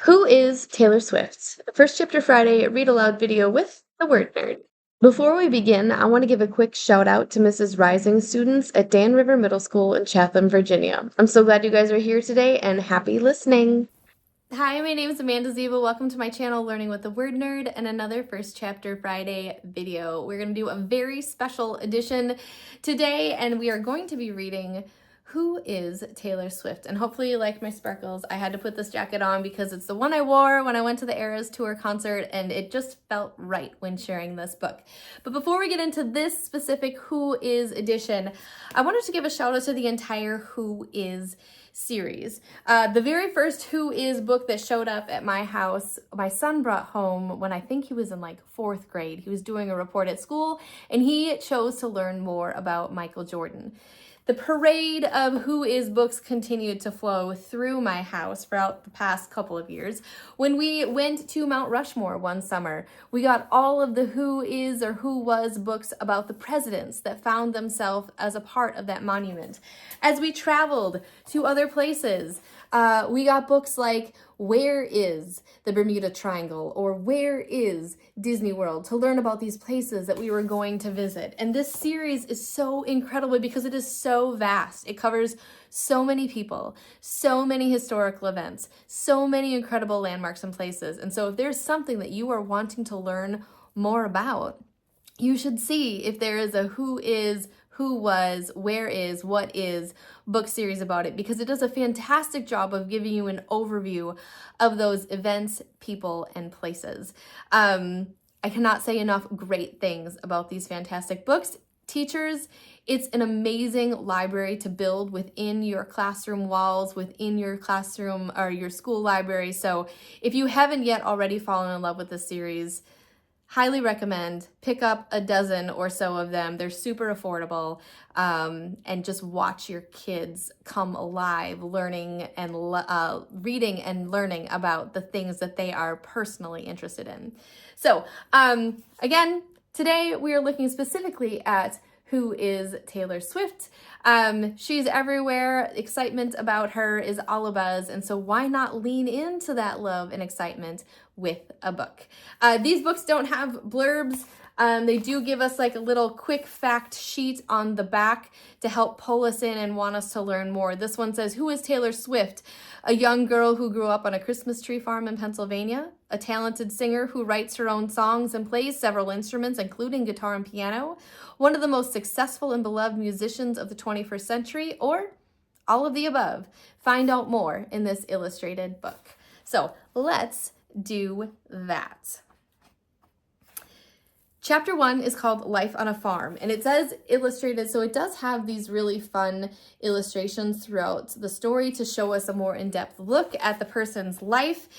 Who is Taylor Swift? First Chapter Friday read aloud video with the word nerd. Before we begin, I want to give a quick shout out to Mrs. Rising students at Dan River Middle School in Chatham, Virginia. I'm so glad you guys are here today and happy listening. Hi, my name is Amanda Zieba. Welcome to my channel, Learning with the Word Nerd, and another First Chapter Friday video. We're going to do a very special edition today, and we are going to be reading Who is Taylor Swift? And hopefully you like my sparkles. I had to put this jacket on because it's the one I wore when I went to the Eras Tour concert, and it just felt right when sharing this book. But before we get into this specific Who is edition, I wanted to give a shout out to the entire Who is series. The very first Who Is book that showed up at my house, my son brought home when I think he was in like 4th grade. He was doing a report at school and he chose to learn more about Michael Jordan. The parade of Who Is books continued to flow through my house throughout the past couple of years. When we went to Mount Rushmore one summer, we got all of the Who Is or Who Was books about the presidents that found themselves as a part of that monument. As we traveled to other places, we got books like Where is the Bermuda Triangle or Where is Disney World to learn about these places that we were going to visit. And this series is so incredible because it is so vast. It covers so many people, so many historical events, so many incredible landmarks and places. And so if there's something that you are wanting to learn more about, you should see if there is a Who Is, Who Was, Where Is, What Is book series about it, because it does a fantastic job of giving you an overview of those events, people, and places. I cannot say enough great things about these fantastic books. Teachers, it's an amazing library to build within your classroom walls, within your classroom or your school library. So if you haven't yet already fallen in love with this series, highly recommend. Pick up a dozen or so of them. They're super affordable, and just watch your kids come alive learning and reading and learning about the things that they are personally interested in. So again, today we are looking specifically at Who is Taylor Swift. She's everywhere. Excitement about her is all a buzz. And so why not lean into that love and excitement with a book? These books don't have blurbs. They do give us like a little quick fact sheet on the back to help pull us in and want us to learn more. This one says, who is Taylor Swift? A young girl who grew up on a Christmas tree farm in Pennsylvania, a talented singer who writes her own songs and plays several instruments, including guitar and piano, one of the most successful and beloved musicians of the 21st century, or all of the above. Find out more in this illustrated book. So let's do that. Chapter 1 is called Life on a Farm, and it says illustrated, so it does have these really fun illustrations throughout the story to show us a more in-depth look at the person's life.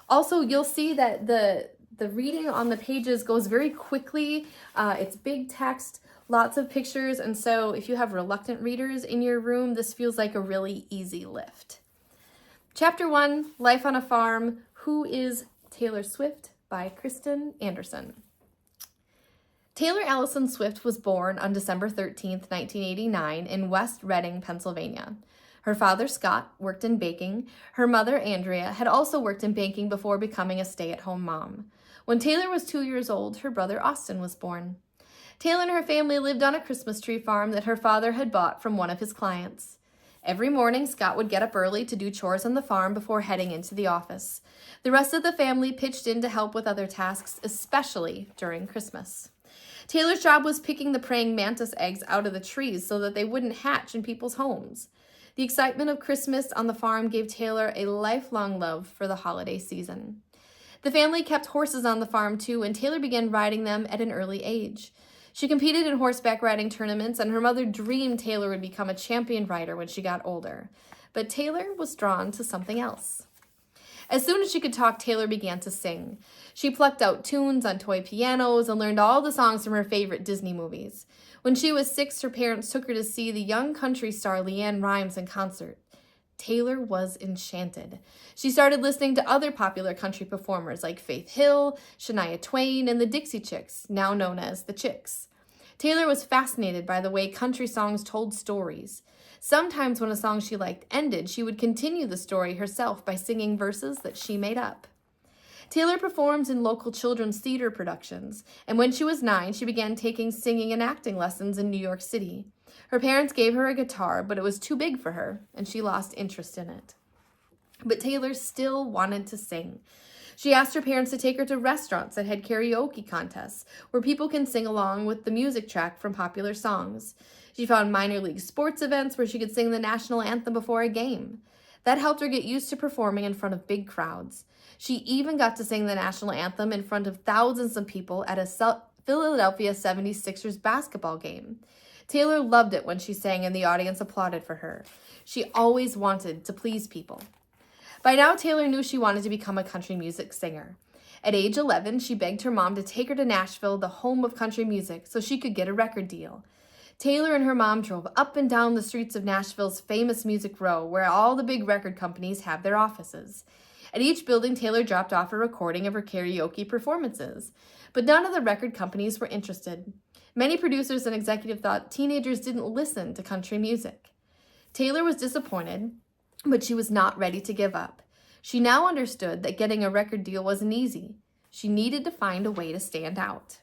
Also, you'll see that the reading on the pages goes very quickly. It's big text, lots of pictures, and so if you have reluctant readers in your room, this feels like a really easy lift. Chapter 1, Life on a Farm, Who is Taylor Swift by Kristen Anderson. Taylor Allison Swift was born on December 13th, 1989 in West Reading, Pennsylvania. Her father, Scott, worked in baking. Her mother, Andrea, had also worked in baking before becoming a stay-at-home mom. When Taylor was 2 years old, her brother Austin was born. Taylor and her family lived on a Christmas tree farm that her father had bought from one of his clients. Every morning, Scott would get up early to do chores on the farm before heading into the office. The rest of the family pitched in to help with other tasks, especially during Christmas. Taylor's job was picking the praying mantis eggs out of the trees so that they wouldn't hatch in people's homes. The excitement of Christmas on the farm gave Taylor a lifelong love for the holiday season. The family kept horses on the farm too, and Taylor began riding them at an early age. She competed in horseback riding tournaments, and her mother dreamed Taylor would become a champion rider when she got older. But Taylor was drawn to something else. As soon as she could talk, Taylor began to sing. She plucked out tunes on toy pianos and learned all the songs from her favorite Disney movies. When she was 6, her parents took her to see the young country star LeAnn Rimes in concert. Taylor was enchanted. She started listening to other popular country performers like Faith Hill, Shania Twain, and the Dixie Chicks, now known as the Chicks. Taylor was fascinated by the way country songs told stories. Sometimes when a song she liked ended, she would continue the story herself by singing verses that she made up. Taylor performed in local children's theater productions, and when she was 9, she began taking singing and acting lessons in New York City. Her parents gave her a guitar, but it was too big for her, and she lost interest in it. But Taylor still wanted to sing. She asked her parents to take her to restaurants that had karaoke contests, where people can sing along with the music track from popular songs. She found minor league sports events where she could sing the national anthem before a game. That helped her get used to performing in front of big crowds. She even got to sing the national anthem in front of thousands of people at a Philadelphia 76ers basketball game. Taylor loved it when she sang and the audience applauded for her. She always wanted to please people. By now, Taylor knew she wanted to become a country music singer. At age 11, she begged her mom to take her to Nashville, the home of country music, so she could get a record deal. Taylor and her mom drove up and down the streets of Nashville's famous Music Row, where all the big record companies have their offices. At each building, Taylor dropped off a recording of her karaoke performances. But none of the record companies were interested. Many producers and executives thought teenagers didn't listen to country music. Taylor was disappointed, but she was not ready to give up. She now understood that getting a record deal wasn't easy. She needed to find a way to stand out.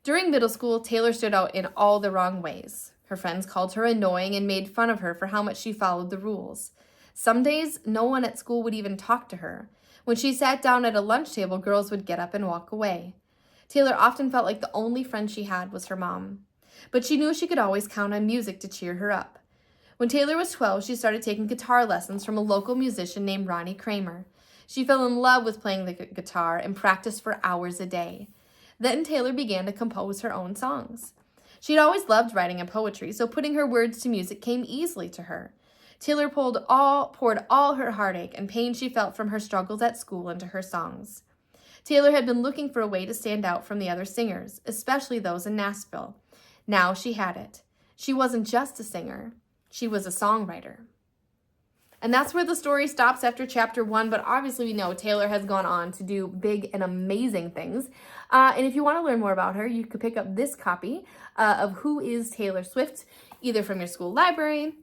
During middle school, Taylor stood out in all the wrong ways. Her friends called her annoying and made fun of her for how much she followed the rules. Some days, no one at school would even talk to her. When she sat down at a lunch table, girls would get up and walk away. Taylor often felt like the only friend she had was her mom. But she knew she could always count on music to cheer her up. When Taylor was 12, she started taking guitar lessons from a local musician named Ronnie Kramer. She fell in love with playing the guitar and practiced for hours a day. Then Taylor began to compose her own songs. She had always loved writing and poetry, so putting her words to music came easily to her. Taylor poured all her heartache and pain she felt from her struggles at school into her songs. Taylor had been looking for a way to stand out from the other singers, especially those in Nashville. Now she had it. She wasn't just a singer. She was a songwriter. And that's where the story stops after chapter 1, but obviously we know Taylor has gone on to do big and amazing things. And if you want to learn more about her, you could pick up this copy of Who is Taylor Swift, either from your school library,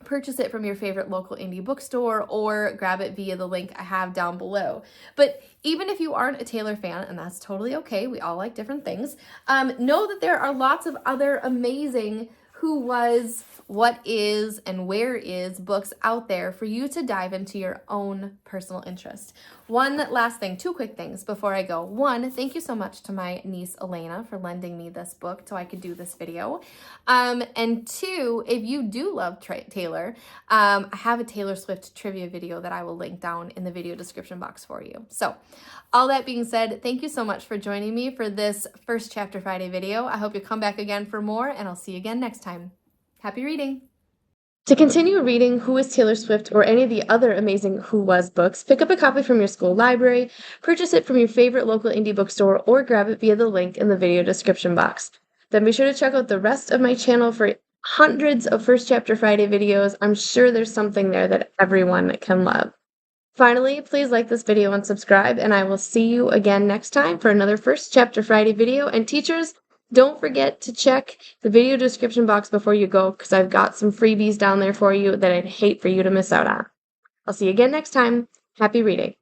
purchase it from your favorite local indie bookstore, or grab it via the link I have down below. But even if you aren't a Taylor fan, and that's totally okay, we all like different things, know that there are lots of other amazing who was, what is, and where is books out there for you to dive into your own personal interest. One last thing, 2 quick things before I go. 1, thank you so much to my niece Elena for lending me this book so I could do this video. And 2, if you do love Taylor, I have a Taylor Swift trivia video that I will link down in the video description box for you. So all that being said, thank you so much for joining me for this first Chapter Friday video. I hope you come back again for more, and I'll see you again next time. Happy reading! To continue reading Who is Taylor Swift or any of the other amazing Who Was books, pick up a copy from your school library, purchase it from your favorite local indie bookstore, or grab it via the link in the video description box. Then be sure to check out the rest of my channel for hundreds of First Chapter Friday videos. I'm sure there's something there that everyone can love. Finally, please like this video and subscribe, and I will see you again next time for another First Chapter Friday video. And teachers, don't forget to check the video description box before you go, because I've got some freebies down there for you that I'd hate for you to miss out on. I'll see you again next time. Happy reading.